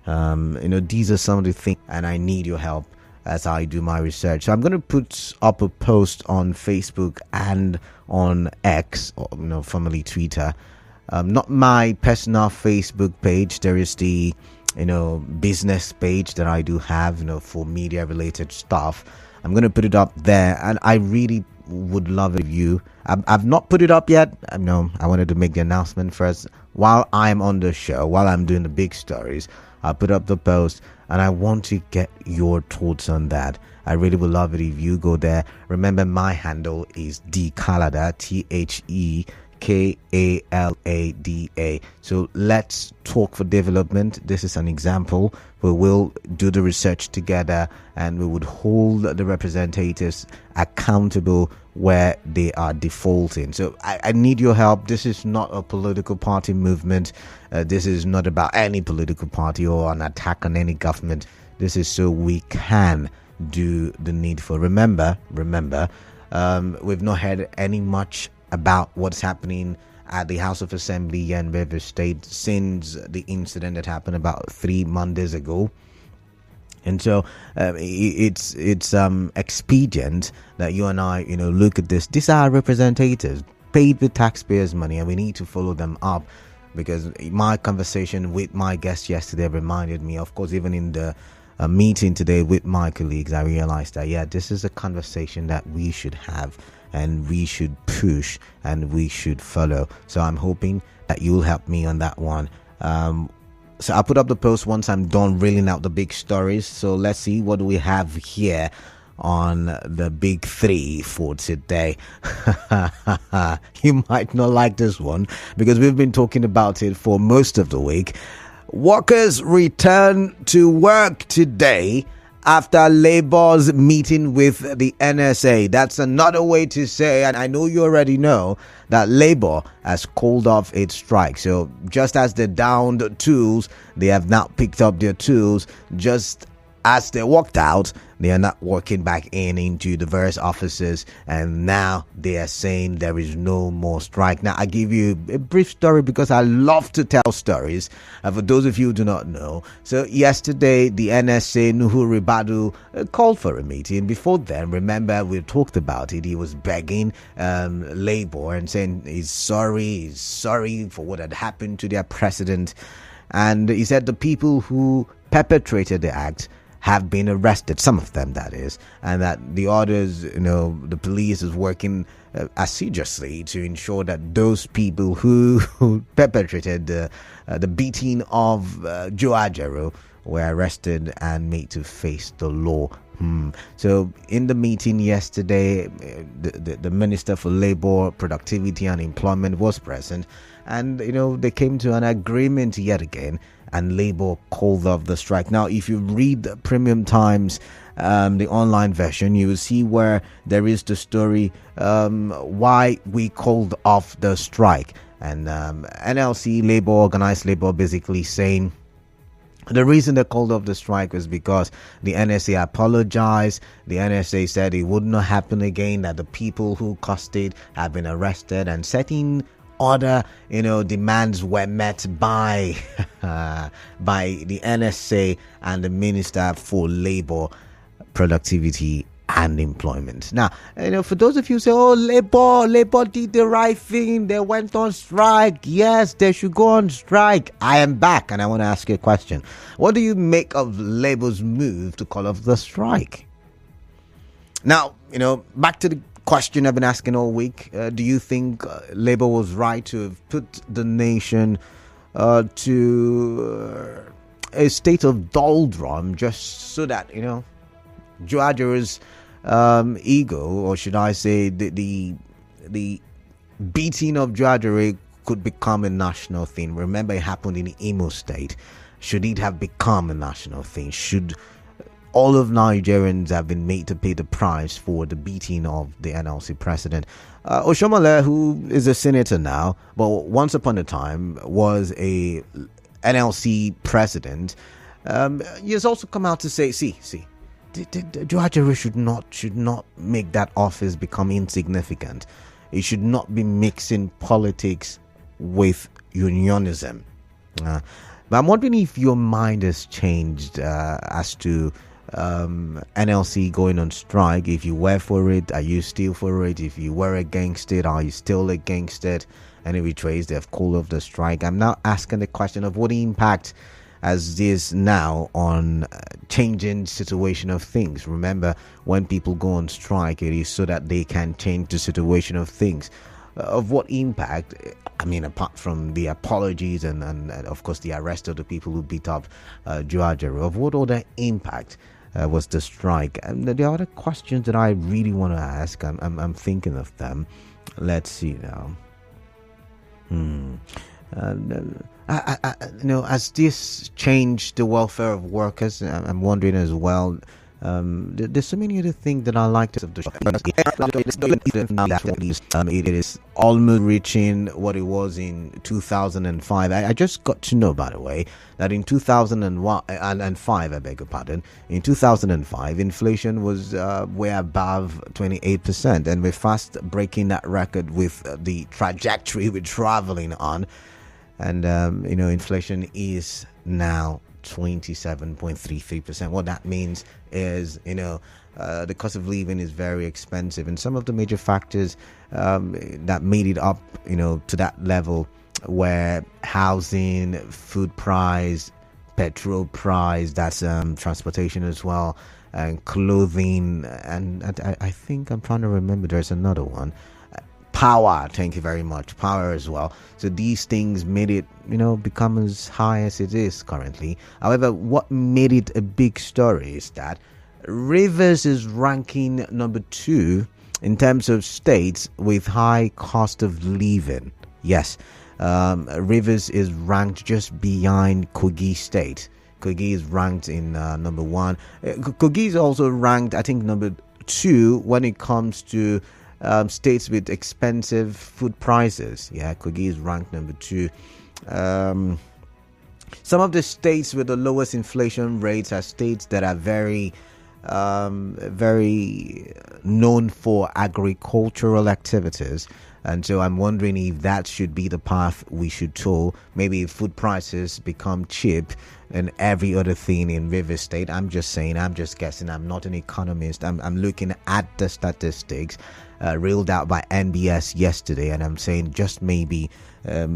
These are some of the things, and I need your help as I do my research. So I'm going to put up a post on Facebook and on X, formerly Twitter. Not my personal Facebook page. There is the business page that I do have, for media related stuff. I'm going to put it up there, and I really would love it if you. I've not put it up yet. I wanted to make the announcement first. While I'm on the show, while I'm doing the big stories, I'll put up the post, and I want to get your thoughts on that. I really would love it if you go there. Remember, my handle is DKalada, TheKalada. So let's talk for development. This is an example. We will do the research together, and we would hold the representatives accountable where they are defaulting. So I need your help. This is not a political party movement. This is not about any political party or an attack on any government. This is so we can do the needful. Remember, we've not heard any much about what's happening at the House of Assembly here in Rivers State since the incident that happened about 3 Mondays ago. And so it's expedient that you and I, look at this. These are our representatives paid with taxpayers' money, and we need to follow them up, because my conversation with my guest yesterday reminded me, of course, even in the meeting today with my colleagues, I realized that, this is a conversation that we should have, and we should push, and we should follow. So I'm hoping that you'll help me on that one. So I'll put up the post once I'm done reeling out the big stories. So let's see, what do we have here on the big three for today? You might not like this one, because we've been talking about it for most of the week. Workers return to work today after Labour's meeting with the NSA. That's another way to say, and I know you already know, that Labour has called off its strike. So just as they downed tools, they have now picked up their tools. Just as they walked out, they are not walking back into the various offices, and now they are saying there is no more strike. Now, I give you a brief story because I love to tell stories. For those of you who do not know, so yesterday the NSA, Nuhu Ribadu, called for a meeting. Before then, remember, we talked about it. He was begging Labour and saying he's sorry for what had happened to their president. And he said the people who perpetrated the act have been arrested, some of them that is, and that the others, the police is working assiduously to ensure that those people who perpetrated the beating of Joe Ajero were arrested and made to face the law. So in the meeting yesterday, the Minister for Labour, Productivity and Employment was present, and they came to an agreement yet again, and Labour called off the strike. Now, if you read the Premium Times, the online version, you will see where there is the story why we called off the strike, and NLC, Labour, Organised Labour, basically saying the reason they called off the strike was because the NSA apologized. The NSA said it would not happen again, that the people who caused it have been arrested, and setting other demands were met by the NSA and the Minister for Labour, Productivity and Employment. Now, for those of you who say, Labour did the right thing, they went on strike. Yes, they should go on strike. I am back, and I want to ask you a question. What do you make of Labour's move to call off the strike? Now, back to the question I've been asking all week. Do you think Labour was right to have put the nation to a state of doldrum just so that, Joe Ajaro's ego, or should I say the beating of Joe Ajero could become a national thing? Remember, it happened in Imo State. Should it have become a national thing? Should all of Nigerians have been made to pay the price for the beating of the NLC president? Oshomole, who is a senator now, but once upon a time was a NLC president, he has also come out to say, Joe Ajero should not make that office become insignificant. It should not be mixing politics with unionism. But I'm wondering if your mind has changed as to NLC going on strike. If you were for it, are you still for it? If you were against it, are you still against it? Any betrays, they have called off the strike. I'm now asking the question of what impact has this now on changing situation of things. Remember, when people go on strike, it is so that they can change the situation of things. Of what impact? I mean, apart from the apologies and of course the arrest of the people who beat up Joajaru, of what other impact was the strike? And the other questions that I really want to ask, I'm thinking of them. Let's see now. Has this changed the welfare of workers? I'm wondering as well. There's so many other things that I like to the it is almost reaching what it was in 2005. I just got to know, by the way, that in 2005, I beg your pardon, in 2005 inflation was way above 28%, and we're fast breaking that record with the trajectory we're traveling on. And inflation is now 27.33%. What that means is, the cost of living is very expensive, and some of the major factors that made it up, to that level were housing, food price, petrol price, that's transportation as well, and clothing, and I think I'm trying to remember, there's another one. Power, thank you very much. Power as well. So these things made it, become as high as it is currently. However, what made it a big story is that Rivers is ranking number 2 in terms of states with high cost of living. Yes, Rivers is ranked just behind Kogi State. Kogi is ranked in number 1. Kogi is also ranked, I think, number 2 when it comes to states with expensive food prices. Yeah, Kogi is ranked number 2. Some of the states with the lowest inflation rates are states that are very known for agricultural activities. And so I'm wondering if that should be the path we should tow. Maybe if food prices become cheap and every other thing in River State. I'm just saying, I'm just guessing. I'm not an economist. I'm looking at the statistics reeled out by NBS yesterday, and I'm saying just maybe it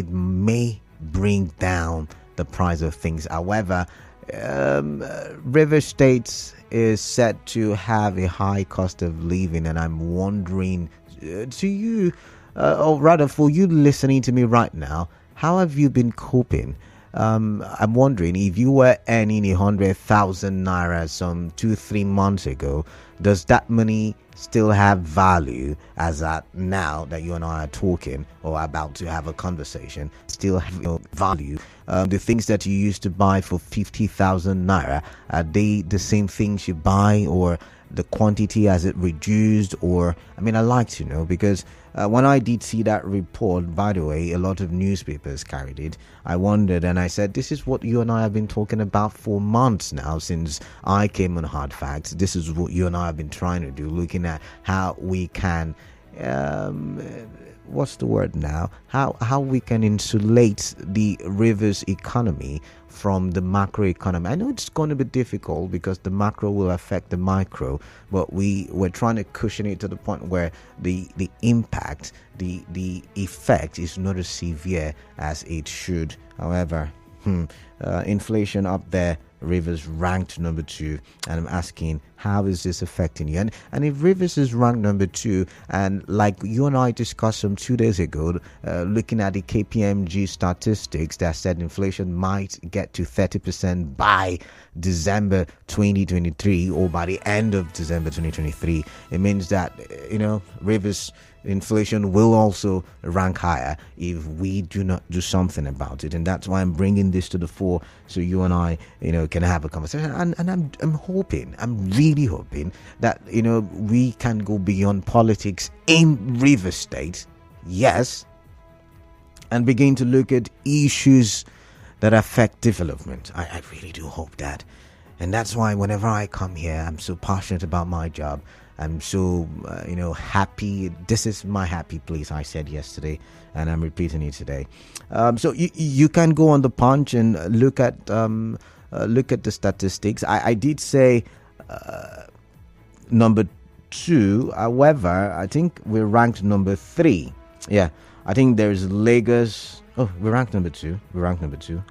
may bring down the price of things. However, River State is said to have a high cost of living, and I'm wondering, to you, or rather for you listening to me right now, how have you been coping? I'm wondering, if you were earning 100,000 naira some 2-3 months ago, does that money still have value as at now that you and I are talking or about to have a conversation? Still have value? The things that you used to buy for 50,000 naira, are they the same things you buy, or the quantity has it reduced? Or I like to know, because when I did see that report, by the way, a lot of newspapers carried it. I wondered, and I said, this is what you and I have been talking about for months now, since I came on Hard Facts. This is what you and I have been trying to do, looking at how we can what's the word now? How we can insulate the Rivers economy from the macro economy. I know it's going to be difficult because the macro will affect the micro, but we're trying to cushion it to the point where the impact, the effect is not as severe as it should. However, inflation up there, Rivers ranked number 2, and I'm asking, how is this affecting you? And if Rivers is ranked number 2, and like you and I discussed some 2 days ago, looking at the KPMG statistics that said inflation might get to 30% by December 2023, or by the end of December 2023, it means that Rivers inflation will also rank higher if we do not do something about it. And that's why I'm bringing this to the fore, so you and I can have a conversation. And I'm really hoping that we can go beyond politics in River State, yes, and begin to look at issues that affect development. I really do hope that. And that's why whenever I come here, I'm so passionate about my job. I'm so happy. This is my happy place, I said yesterday, and I'm repeating it today. So you can go on the Punch and look at the statistics. I did say number 2. However, I think we're ranked number 3. Yeah, I think there's Lagos. Oh, we're ranked number 2.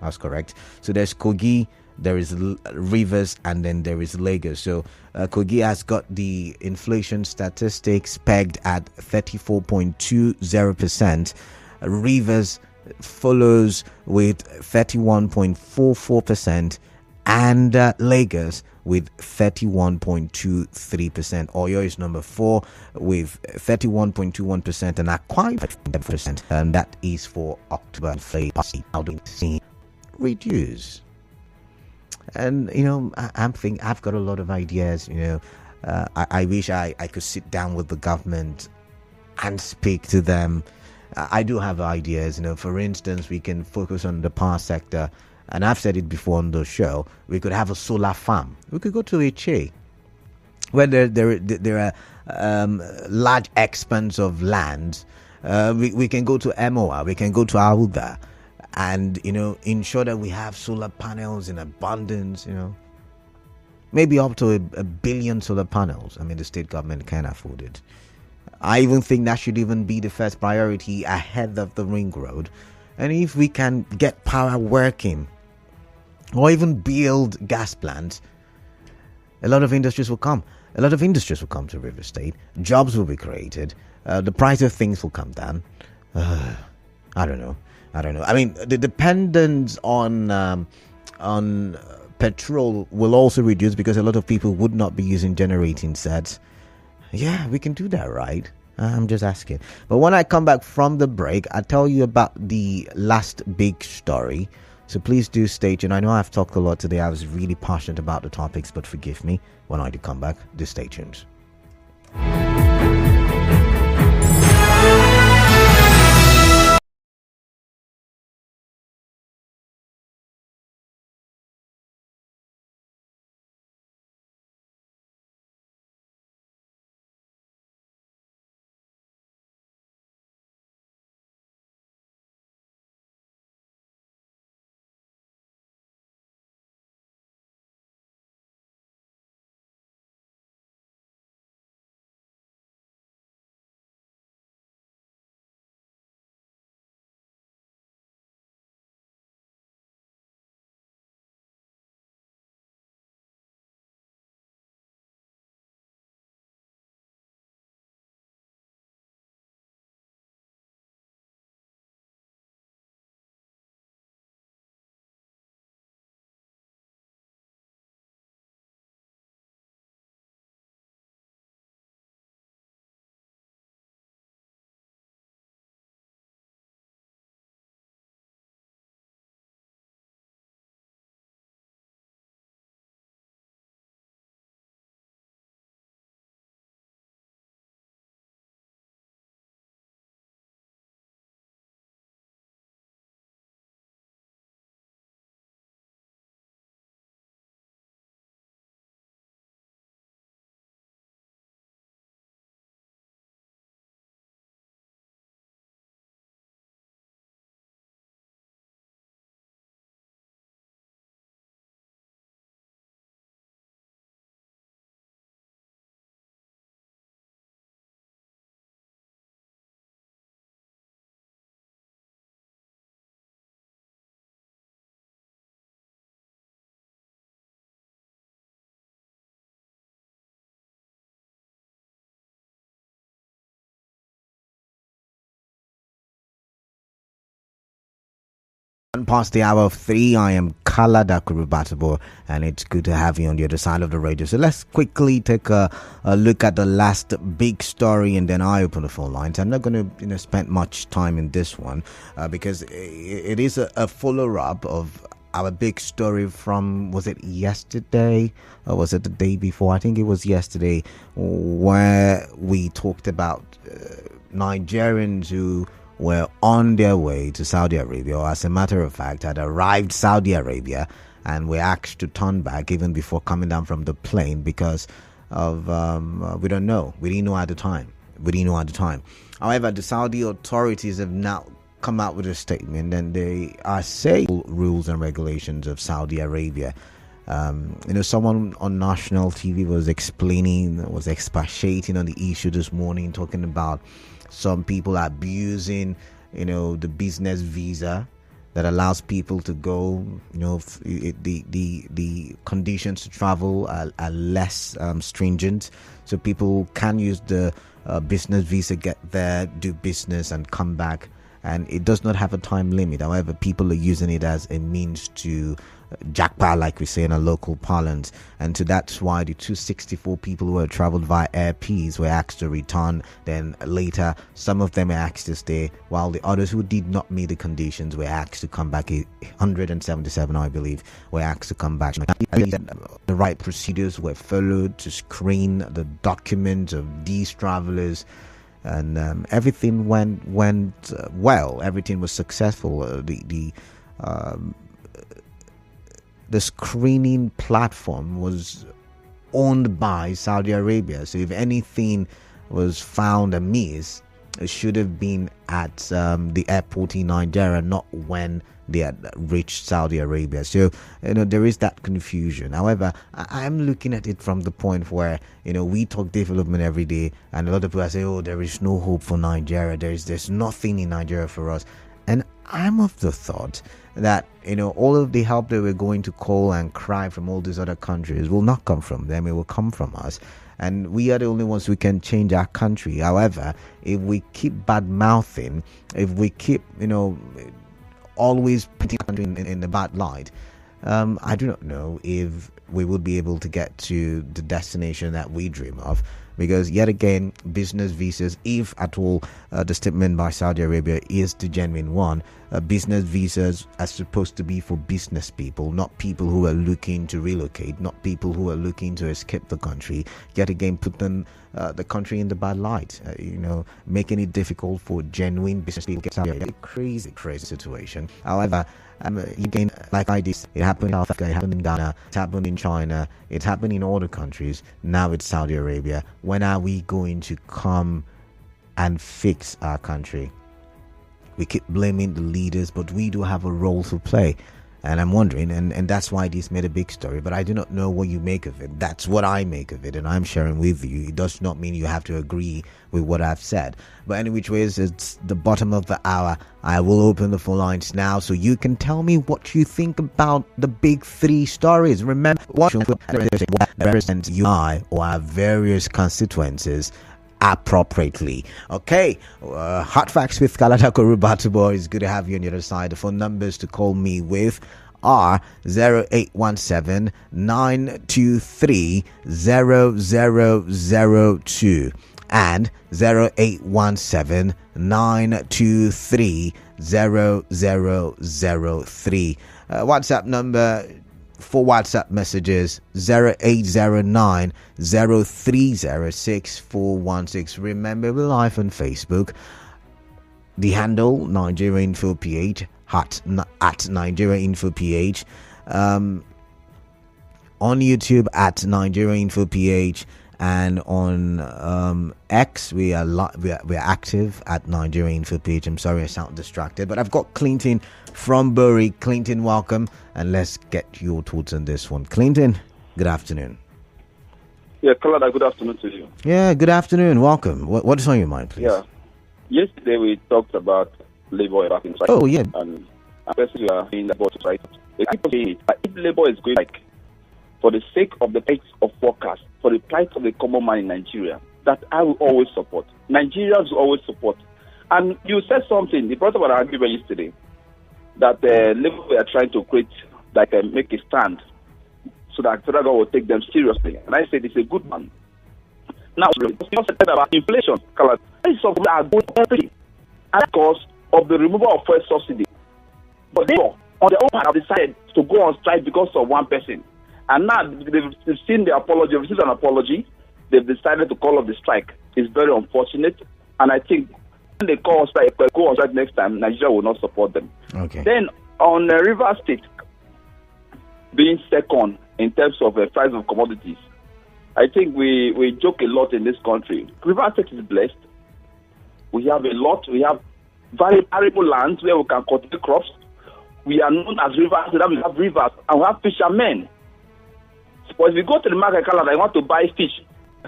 That's correct. So there's Kogi, there is Rivers, and then there is Lagos. So Kogi has got the inflation statistics pegged at 34.20%. Rivers follows with 31.44%, and Lagos with 31.23%. Oyo is number 4 with 31.21%, and Akwa 5%. And that is for October. How do you see reduce? And I'm thinking I've got a lot of ideas. I wish I could sit down with the government and speak to them. I do have ideas. For instance, we can focus on the power sector. And I've said it before on the show, we could have a solar farm. We could go to Iche, where there are large expanse of land. We can go to Emoa, we can go to Auda, and ensure that we have solar panels in abundance. Maybe up to a billion solar panels. I mean, the state government can afford it. I even think that should even be the first priority ahead of the ring road. And if we can get power working, or even build gas plants, a lot of industries will come. A lot of industries will come to River State. Jobs will be created. The price of things will come down. I don't know. I mean, the dependence on petrol will also reduce, because a lot of people would not be using generating sets. Yeah, we can do that, right? I'm just asking. But when I come back from the break, I'll tell you about the last big story. So please do stay tuned. I know I've talked a lot today. I was really passionate about the topics, but forgive me. When I do come back, do stay tuned. Past the hour of 3, I am Kala Dakurubatabo, and it's good to have you on the other side of the radio. So let's quickly take a look at the last big story, and then I open the phone lines. I'm not going to spend much time in this one because it is a follow-up of our big story from, was it yesterday or was it the day before? I think it was yesterday, where we talked about Nigerians who were on their way to Saudi Arabia, or as a matter of fact had arrived Saudi Arabia and were asked to turn back even before coming down from the plane, because we don't know. We didn't know at the time. However, the Saudi authorities have now come out with a statement, and they are saying rules and regulations of Saudi Arabia. Someone on national TV was expatiating on the issue this morning, talking about some people abusing, the business visa that allows people to go. The conditions to travel are less stringent, so people can use the business visa, get there, do business, and come back. And it does not have a time limit. However, people are using it as a means to jackpot, like we say in a local parlance. And so that's why the 264 people who had traveled via Air Peace were asked to return. Then later, some of them were asked to stay, while the others who did not meet the conditions were asked to come back. 177, I believe, were asked to come back. The right procedures were followed to screen the documents of these travelers. And everything went well. Everything was successful. The screening platform was owned by Saudi Arabia. So if anything was found amiss, it should have been at the airport in Nigeria, not when they had reached Saudi Arabia. So, there is that confusion. However, I'm looking at it from the point where, we talk development every day, and a lot of people say, oh, there is no hope for Nigeria. There's nothing in Nigeria for us. And I'm of the thought that, all of the help that we're going to call and cry from all these other countries will not come from them. It will come from us. And we are the only ones who can change our country. However, if we keep bad-mouthing, if we keep, always putting our country in the bad light, I do not know if we would be able to get to the destination that we dream of. Because yet again, business visas, if at all the statement by Saudi Arabia is the genuine one, business visas are supposed to be for business people, not people who are looking to relocate, not people who are looking to escape the country. Yet again, put them the country in the bad light, making it difficult for genuine business people to get out. A crazy situation. However, again, like I did, it happened in Africa, it happened in Ghana, it happened in China, it happened in all the countries. Now it's Saudi Arabia. When are we going to come and fix our country? We keep blaming the leaders, but we do have a role to play. And I'm wondering, and that's why this made a big story, but I do not know what you make of it. That's what I make of it, and I'm sharing with you. It does not mean you have to agree with what I've said. But any which ways, it's the bottom of the hour. I will open the phone lines now so you can tell me what you think about the big three stories. Remember, what represents you or our various constituencies appropriately. Okay, Hot Facts with Kalata Korubatubo. It's good to have you on the other side. The phone numbers to call me with are 0817 923 0002 and 0817 923 0003. WhatsApp number for WhatsApp messages 0809 0306 416. Remember, we're live on Facebook. The handle Nigeria Info PH at Nigeria Info PH. On YouTube at Nigeria Info PH, and on X we are active at Nigeria Info PH. I'm sorry I sound distracted, but I've got Clinton from Bury. Clinton, welcome, and let's get your thoughts on this one. Clinton, good afternoon. Yeah, Kalada, good afternoon to you. Yeah, good afternoon. Welcome. What is on your mind, please? Yeah. Yesterday we talked about labor back in strike. Oh, yeah. And especially we are saying that about strike. They keep saying it. If labor is going like for the sake of the plight of workers, for the plight of the common man in Nigeria, that I will always support. Nigerians will always support. And you said something, you brought up an argument yesterday, that labor are trying to create, make a stand so that federal government will take them seriously. And I said it's a good one. Now, you said about inflation. Prices of are going every and because of the removal of fuel subsidy. But they, on their own part, have decided to go on strike because of one person. And now they've seen the apology, they've received an apology, they've decided to call off the strike. It's very unfortunate. And I think when they go on strike next time, Nigeria will not support them. Okay. Then on Rivers State being second in terms of the price of commodities, I think we joke a lot in this country. Rivers State is blessed. We have a lot. We have very arable lands where we can cultivate crops. We are known as rivers. We have rivers and we have fishermen. But if you go to the market calendar, I want to buy fish.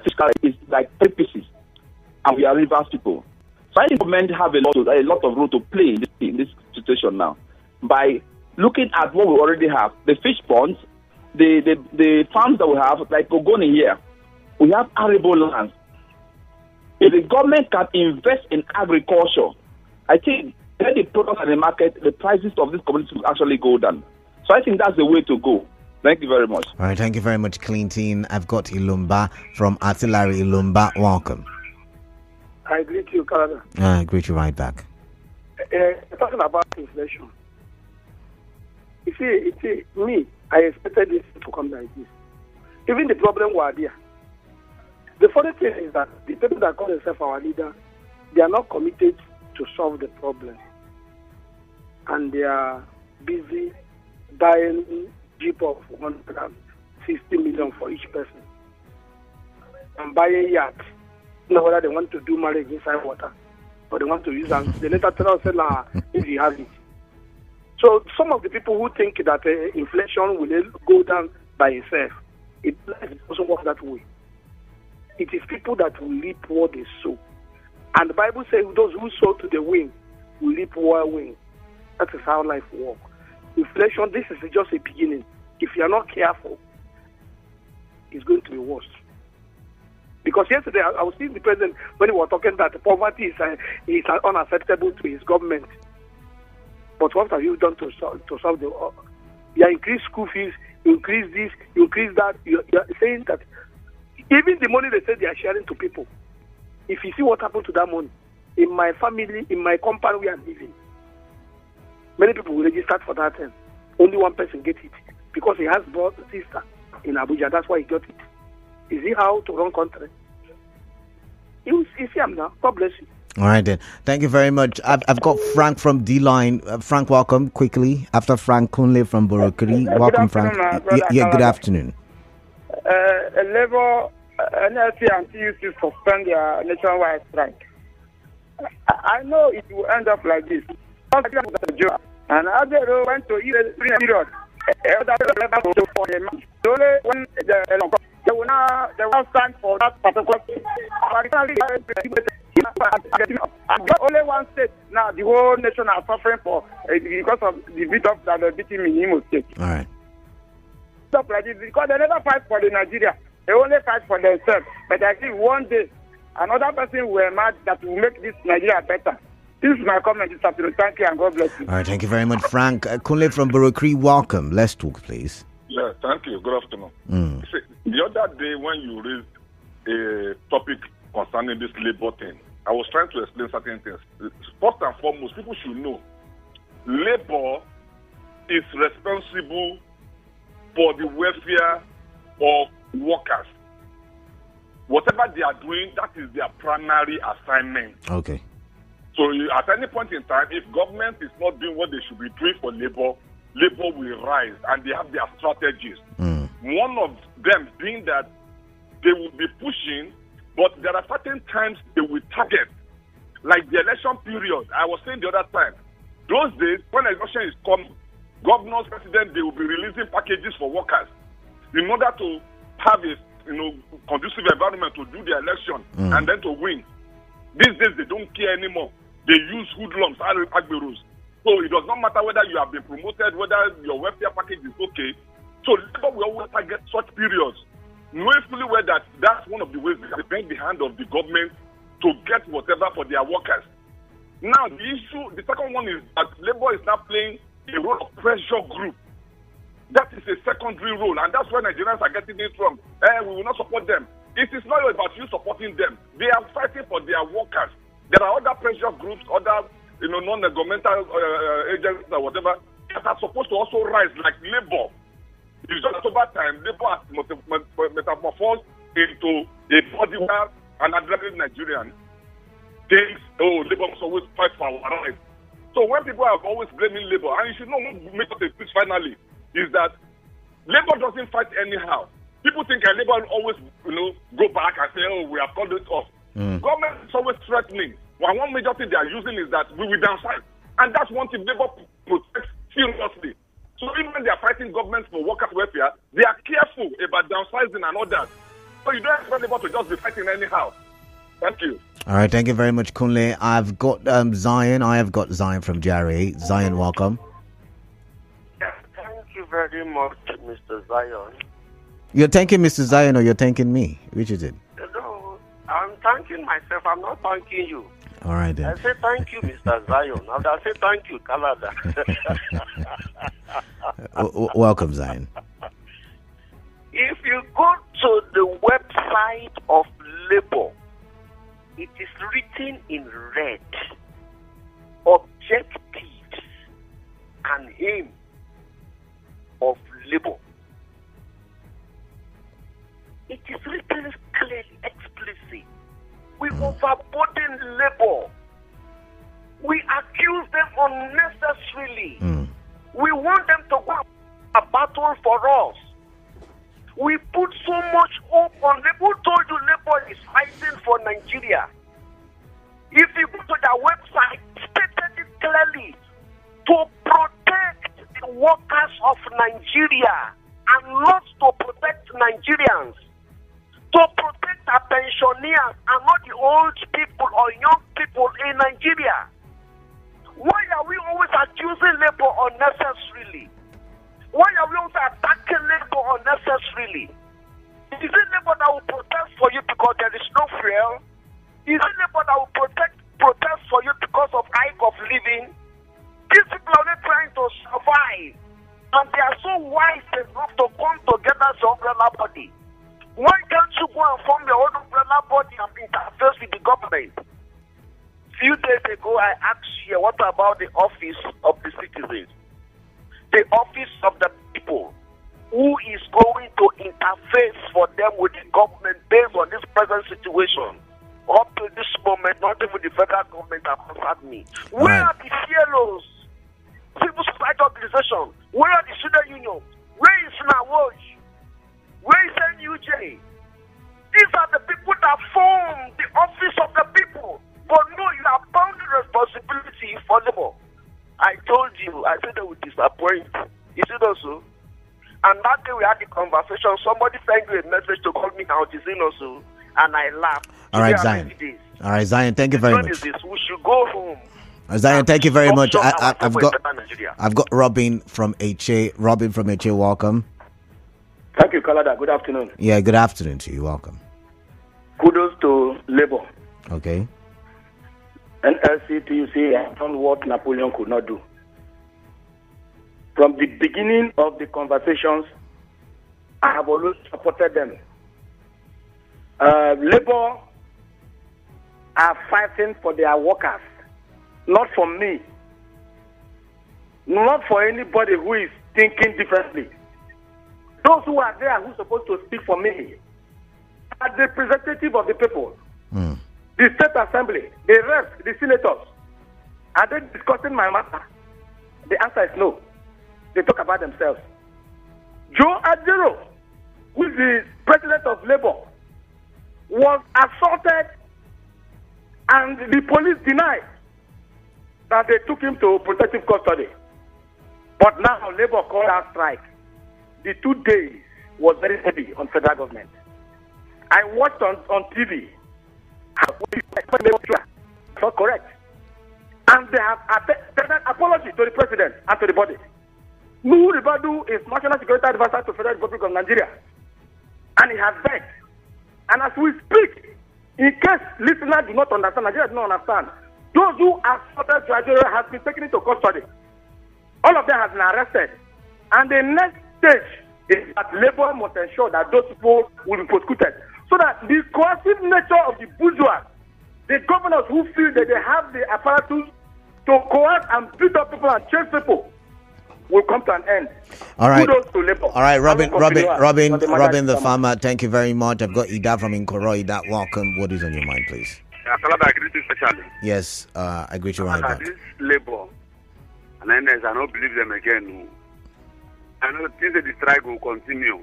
Fish calendar is like 3 pieces, and we are rivers people. So I think government have a lot of role to play in this situation now by looking at what we already have, the fish ponds, the farms that we have, like Ogoni here. We have arable lands. If the government can invest in agriculture, I think when the products in the market, the prices of this commodity will actually go down. So I think that's the way to go. Thank you very much. All right, thank you very much, Clinton. I've got Ilumba from Artillery. Ilumba, welcome. I greet you, Canada. I greet you right back. Talking about inflation. You see, me, I expected this to come like this. Even the problem was there. The funny thing is that the people that call themselves our leader, they are not committed to solve the problem. And they are busy buying Jeep of 160 million for each person. And buying yachts. You know whether they want to do marriage inside water or they want to use them. They later tell us, if you have it. So some of the people who think that inflation will go down by itself, it doesn't work that way. It is people that will reap what they sow. And the Bible says those who sow to the wind will reap whirlwind. That is how life works. Inflation, this is just a beginning. If you are not careful, it's going to be worse. Because yesterday I was seeing the president when he was talking that poverty is unacceptable to his government. But what have you done to solve the? You increase school fees, increase this, increase that. You are saying that even the money they say they are sharing to people. If you see what happened to that money, in my family, in my compound we are living, many people will register for that thing. Only one person gets it because he has bought a sister in Abuja. That's why he got it. Is he how to run country? You see him now. God bless you. All right, then. Thank you very much. I've got Frank from D-Line. Frank, welcome quickly. After Frank Kunle from Borokiri. Welcome, Frank. Good afternoon. Labour, NLC and TUC suspend their nationwide strike. I know it will end up like this. And as they went to eat a period, they will not stand for that particular. Only one state now, the whole nation are suffering for because of the beat up that they're beating in Imo State. All right. Stop like this because they never fight for the Nigeria. They only fight for themselves. But I think one day another person will emerge that will make this Nigeria better. This is my comment this afternoon. Thank you and God bless you. All right, thank you very much, Frank. Kunle from Borokiri, welcome. Let's talk, please. Yeah, thank you. Good afternoon. See, the other day when you raised a topic concerning this labor thing, I was trying to explain certain things. First and foremost, people should know labor is responsible for the welfare of workers. Whatever they are doing, that is their primary assignment. Okay. So at any point in time, if government is not doing what they should be doing for labor, labor will rise and they have their strategies. One of them being that they will be pushing, but there are certain times they will target. Like the election period, I was saying the other time, those days when election is come, governors, president, they will be releasing packages for workers in order to have a conducive environment to do the election and then to win. These days they don't care anymore. They use hoodlums, agberos. So it does not matter whether you have been promoted, whether your welfare package is okay. So labor will always target such periods, knowing fully well that that's one of the ways they bring the hand of the government to get whatever for their workers. Now the second one is that labor is now playing a role of pressure group. That is a secondary role, and that's where Nigerians are getting it wrong. We will not support them. It is not about you supporting them. They are fighting for their workers. There are other pressure groups, other non-governmental agencies or whatever that are supposed to also rise, like labor. It's just over time, labor has metamorphosed into a body where an ordinary Nigerian thinks, labor must always fight for our rights. So when people are always blaming labor, and you should know what make us a peace finally, is that labor doesn't fight anyhow. People think Labour will always, go back and say, oh, we have called it off. Government is always threatening. One major thing they are using is that we will downsize. And that's one thing Labour protects seriously. So even when they are fighting government for workers' welfare, they are careful about downsizing and all that. So you don't expect Labour to just be fighting anyhow. Thank you. All right, thank you very much, Kunle. I've got Zion. I have got Zion from JRA. Zion, welcome. Yes, thank you very much, Mr. Zion. You're thanking Mr. Zion or you're thanking me? Which is it? No, I'm thanking myself. I'm not thanking you. All right, then. I say thank you, Mr. Zion. I say thank you, Canada. Welcome, Zion. If you go to the website of Labour, it is written in red, objectives and aim of Labour. It is written clearly, explicit. We overburden Labour. We accuse them unnecessarily. We want them to go a battle for us. We put so much hope on Labour. Who told you Labour is fighting for Nigeria? If you go to their website, stated it clearly, to protect the workers of Nigeria and not to protect Nigerians, to protect our pensioners and not the old people or young people in Nigeria. Why are we always accusing Labour unnecessarily? Why are we also attacking Labour unnecessarily? Is it Labour that will protest for you because there is no fuel? Is it Labour that will protest for you because of hike of living? These people are only trying to survive, and they are so wise enough to come together as an umbrella body. Why can't you go and form your own umbrella body and interface with the government? Few days ago, I asked you, what about the office of the citizens? The office of the people. Who is going to interface for them with the government based on this present situation? Up to this moment, not even the federal government has answered me. Where are the CLOs? Civil society organizations? Where are the student unions? Where is NAWOJ? Where is NUJ? These are the people that form the office of the people. But no, you have bound the responsibility for Labour. I told you, I said they would disappoint. Is it also? And that day we had the conversation, somebody sent you a message to call me out, is it also? And I laughed. All right, Zion. All right, Zion, thank you very much. We should go home. Zion, thank you very much. I've got Robin from HA. Robin from HA, welcome. Thank you, Kalada. Good afternoon. Yeah, good afternoon to you. Welcome. Kudos to Labour. Okay. NLC-TUC has done what Napoleon could not do. From the beginning of the conversations, I have always supported them. Labour are fighting for their workers, not for me, not for anybody who is thinking differently. Those who are there who are supposed to speak for me are the representative of the people. The state assembly, the reps, the senators. Are they discussing my matter? The answer is no. They talk about themselves. Joe Adjero, who is the president of Labour, was assaulted and the police denied that they took him to protective custody. But now Labour called out strike. The 2 days was very heavy on federal government. I watched on TV. Not correct. And they have tendered apology to the president and to the body. Nuhu Ribadu is National Security Advisor to Federal Republic of Nigeria. And he has begged. And as we speak, in case listeners do not understand, Nigeria do not understand, those who are assaulted Nigeria have been taken into custody. All of them have been arrested. And the next stage is that Labour must ensure that those people will be prosecuted. So that the coercive nature of the bourgeois, the governors who feel that they have the apparatus to coerce and beat up people and chase people, will come to an end. All right. Kudos to Labour. All right, Robin the farmer, thank you very much. I've got Ida from Inkoro. Ida, welcome. What is on your mind, please? Yes, I greet you right back. This Labour, and then I don't believe them again. I know things that the strike will continue.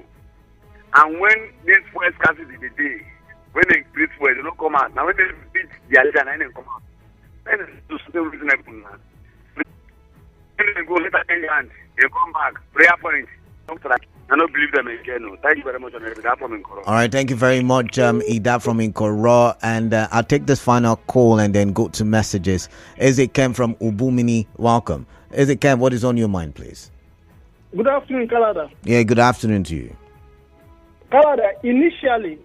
And when this fuel scarcity the day, when they increase fuel, they don't come out. Now when they beat the agenda, then they come out. Then it's still reasonable now. Then they go later in hand, they come back, prayer point. I don't believe them again. No. Thank you very much, Ida from Nkoro. All right, thank you very much, Ida from Nkoro. And I'll take this final call and then go to messages. Ezekem from Ubumini, welcome. Ezekem, what is on your mind, please? Good afternoon, Canada. Yeah, good afternoon to you. Canada, initially,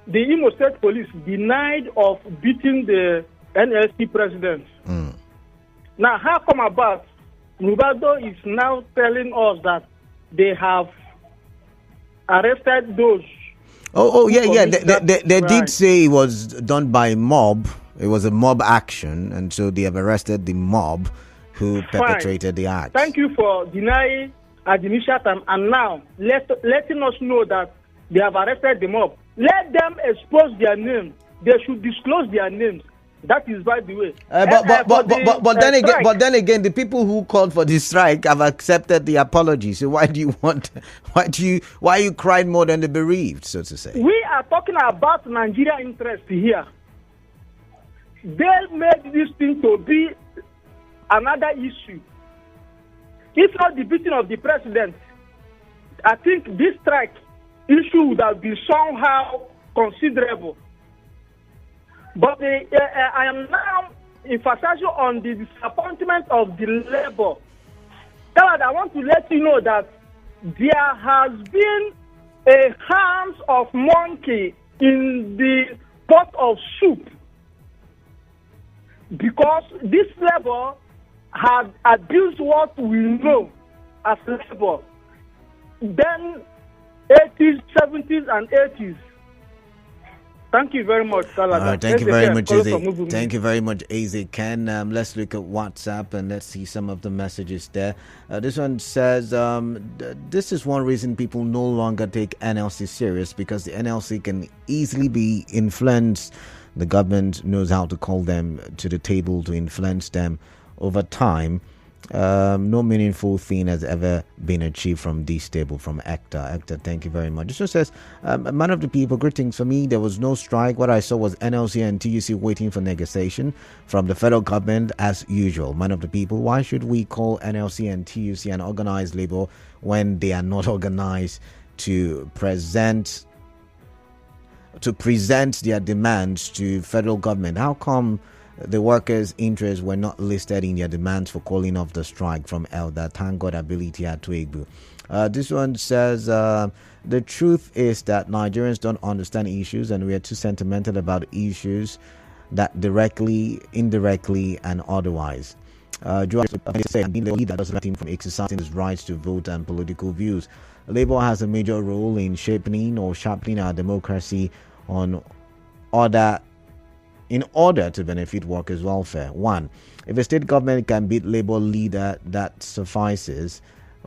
the Imo State Police denied of beating the NLC president. Now, how come about Rubado is now telling us that they have arrested those? Yeah. They did say it was done by mob. It was a mob action, and so they have arrested the mob who perpetrated the act. Thank you for denying at the initial time, and now letting us know that they have arrested the mob. Let them expose their names. They should disclose their names. That is by the way. But then again, the people who called for the strike have accepted the apology. So why are you crying more than the bereaved, so to say? We are talking about Nigeria interest here. They made this thing to be another issue. If not the beating of the president, I think this strike issue would have been somehow considerable. But I am now emphasizing on the disappointment of the labor. Dad, I want to let you know that there has been a hands of monkey in the pot of soup because this labor had abused what we know as labor. Then 80s, 70s, and 80s. Thank you very much, Salah. All right, thank you very much, Eze. Thank you very much, Eze Ken. Let's look at WhatsApp and let's see some of the messages there. This one says, this is one reason people no longer take NLC serious, because the NLC can easily be influenced. The government knows how to call them to the table to influence them over time. No meaningful thing has ever been achieved from this table. From Hector, thank you very much. This one says, man of the people, greetings. For me, there was no strike. What I saw was NLC and TUC waiting for negotiation from the federal government as usual. Man of the people, why should we call NLC and TUC an organized labor when they are not organized to present their demands to federal government? How come the workers' interests were not listed in their demands for calling off the strike? From Elder Thank God Ability at Tuegbu. This one says, the truth is that Nigerians don't understand issues and we are too sentimental about issues that directly, indirectly, and otherwise. Being the leader doesn't let him from exercising his rights to vote and political views. Labour has a major role in shaping or sharpening our democracy in order to benefit workers' welfare. 1. If a state government can beat Labour leader, that suffices.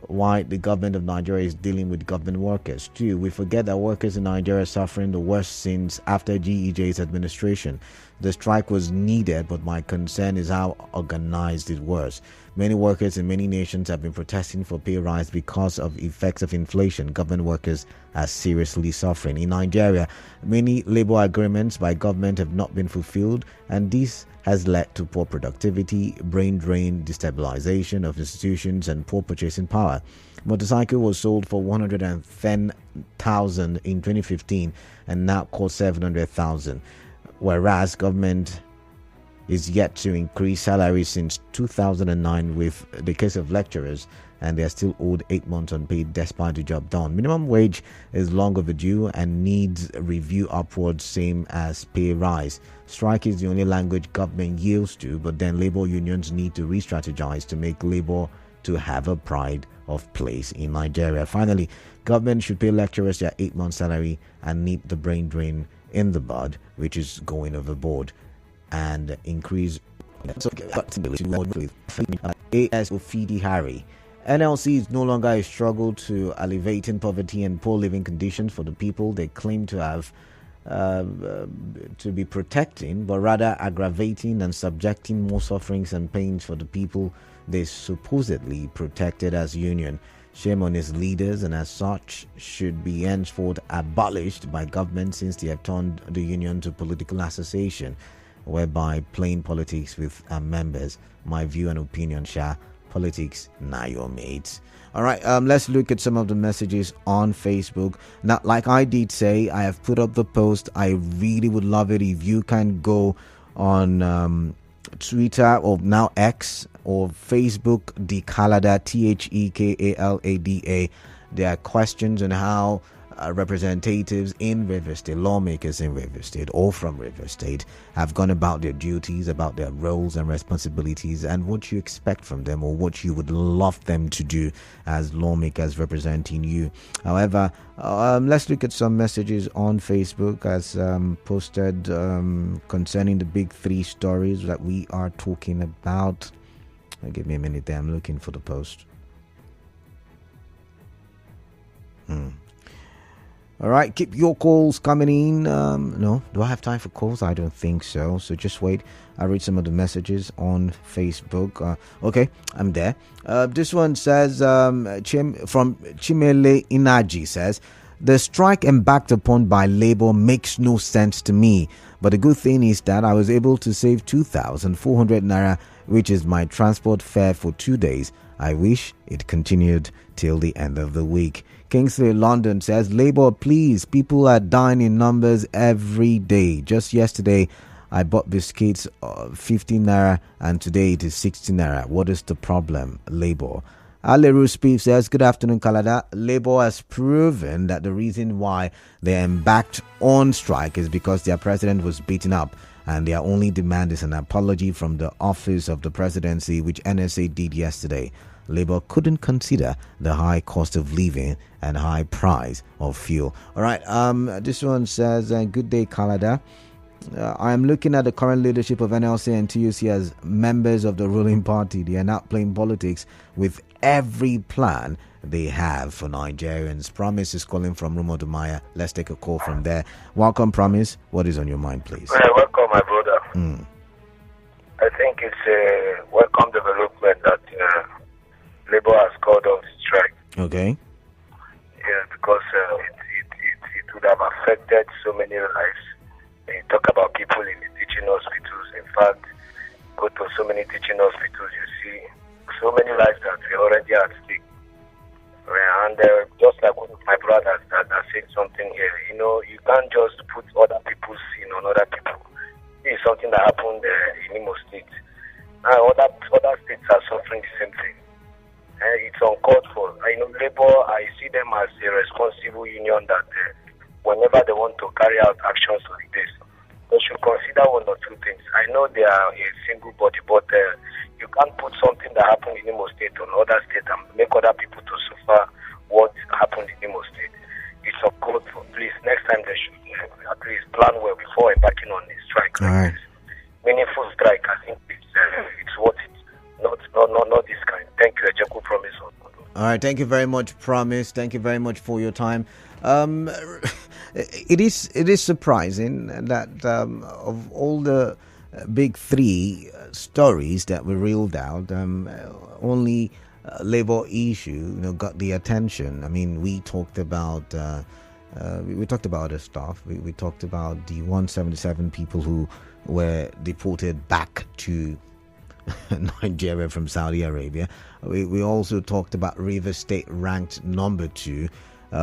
Why the government of Nigeria is dealing with government workers. 2. We forget that workers in Nigeria are suffering the worst since after GEJ's administration. The strike was needed, but my concern is how organized it was. Many workers in many nations have been protesting for pay rise because of effects of inflation. Government workers are seriously suffering. In Nigeria, many labor agreements by government have not been fulfilled, and this has led to poor productivity, brain drain, destabilization of institutions, and poor purchasing power. Motorcycle was sold for 110,000 in 2015 and now costs 700,000, whereas government is yet to increase salaries since 2009 with the case of lecturers, and they are still owed 8 months unpaid despite the job done. Minimum wage is long overdue and needs review upwards, same as pay rise. Strike is the only language government yields to, but then labor unions need to re-strategize to make labor to have a pride of place in Nigeria. Finally, government should pay lecturers their 8 months salary and nip the brain drain in the bud, which is going overboard, and increase AS Ofidi Harry. NLC is no longer a struggle to alleviating poverty and poor living conditions for the people they claim to have to be protecting, but rather aggravating and subjecting more sufferings and pains for the people they supposedly protected as union. Shame on his leaders, and as such should be henceforth abolished by government, since they have turned the union to political association, whereby playing politics with members. My view and opinion, Sha. Politics, now your mates. All right, let's look at some of the messages on Facebook. Now, like I did say, I have put up the post. I really would love it if you can go on Twitter, or now X, or Facebook, Dekalada, Tekalada. There are questions on how representatives in River State, lawmakers in River State or from River State, have gone about their duties, about their roles and responsibilities, and what you expect from them, or what you would love them to do as lawmakers representing you. However, let's look at some messages on Facebook as posted concerning the big three stories that we are talking about. Give me a minute there, I'm looking for the post. All right, keep your calls coming in. No, do I have time for calls? I don't think so. So just wait. I'll read some of the messages on Facebook. Okay, I'm there. This one says, from Chimele Inaji says, the strike embarked upon by Labour makes no sense to me. But the good thing is that I was able to save 2,400 naira, which is my transport fare for 2 days. I wish it continued till the end of the week. Kingsley London says, Labour, please, people are dying in numbers every day. Just yesterday, I bought biscuits 15 naira and today it is 16 naira. What is the problem, Labour? Aleru Speed says, good afternoon, Kalada. Labour has proven that the reason why they embarked on strike is because their president was beaten up, and their only demand is an apology from the office of the presidency, which NSA did yesterday. Labour couldn't consider the high cost of living and high price of fuel. All right, this one says, good day, Kalada. I am looking at the current leadership of NLC and TUC as members of the ruling party. They are not playing politics with every plan they have for Nigerians. Promise is calling from Rumodumaya. Let's take a call from there. Welcome, Promise. What is on your mind, please? Welcome, my brother. I think it's a welcome development that Labour has called off the strike. Okay. Yeah, because it would have affected so many lives. You talk about people in the teaching hospitals. In fact, go to so many teaching hospitals, you see so many lives that were already at stake. And just like one of my brothers that said something here, you can't just put other people's sin on other people. This is something that happened in Imo State. Other states are suffering the same thing. It's uncalled for. Labour, I see them as a responsible union that whenever they want to carry out actions like this, they should consider one or two things. I know they are a single body, but you can't put something that happened in Imo State on other states and make other people to suffer what happened in Imo State. It's uncalled for. Please, next time they should at least plan well before embarking on a strike. All right. Meaningful strike, I think it's worth it. Not this kind. Thank you, Ejeku Promise. All right, thank you very much, Promise. Thank you very much for your time. It is surprising that of all the big three stories that were reeled out, only Labour issue got the attention. I mean, we talked about we talked about other stuff. We talked about the 177 people who were deported back to Nigeria from Saudi Arabia. We also talked about River State ranked number 2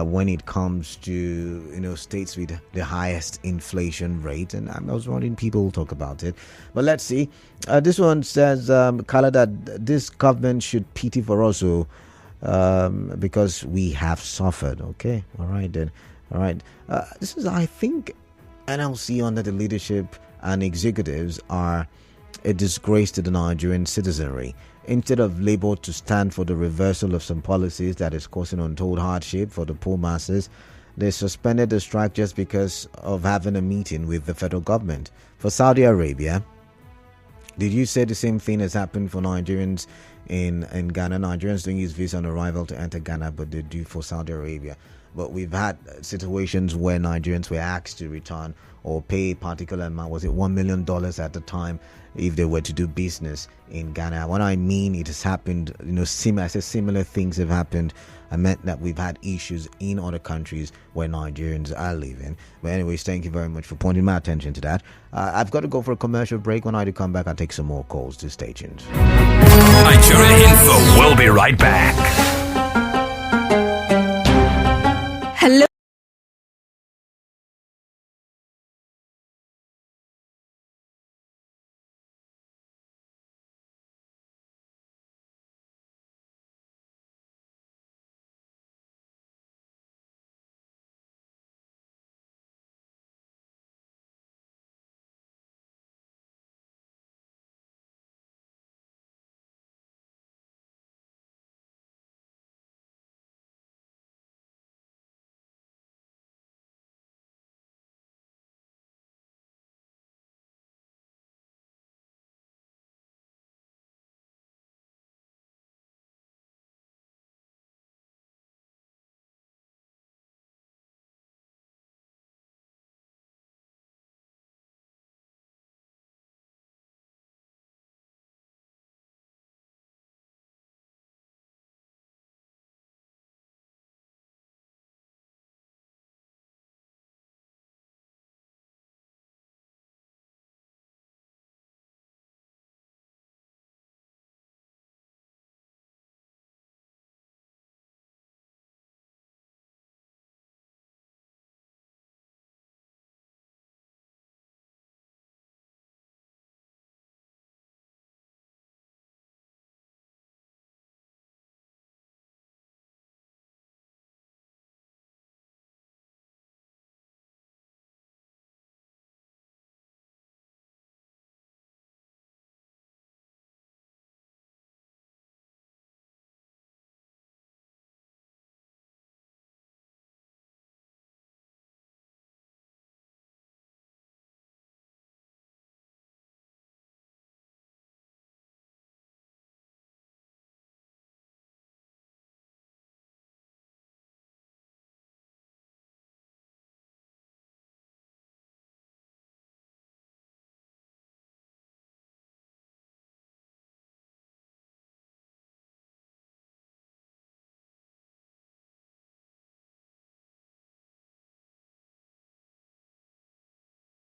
when it comes to states with the highest inflation rate, and I was wondering people will talk about it. But let's see. This one says, Kala, that this government should pity for us because we have suffered. Okay, all right then. All right. This is, I think, NLC under the leadership and executives are a disgrace to the Nigerian citizenry. Instead of Labour to stand for the reversal of some policies that is causing untold hardship for the poor masses, they suspended the strike just because of having a meeting with the federal government. For Saudi Arabia, did you say the same thing has happened for Nigerians in Ghana? Nigerians don't use visa on arrival to enter Ghana, but they do for Saudi Arabia. but we've had situations where Nigerians were asked to return or pay a particular amount. Was it $1 million at the time if they were to do business in Ghana? What I mean, it has happened, similar things have happened. I meant that we've had issues in other countries where Nigerians are living. But anyways, thank you very much for pointing my attention to that. I've got to go for a commercial break. When I do come back, I'll take some more calls to stay tuned. Nigerian Info. We'll be right back.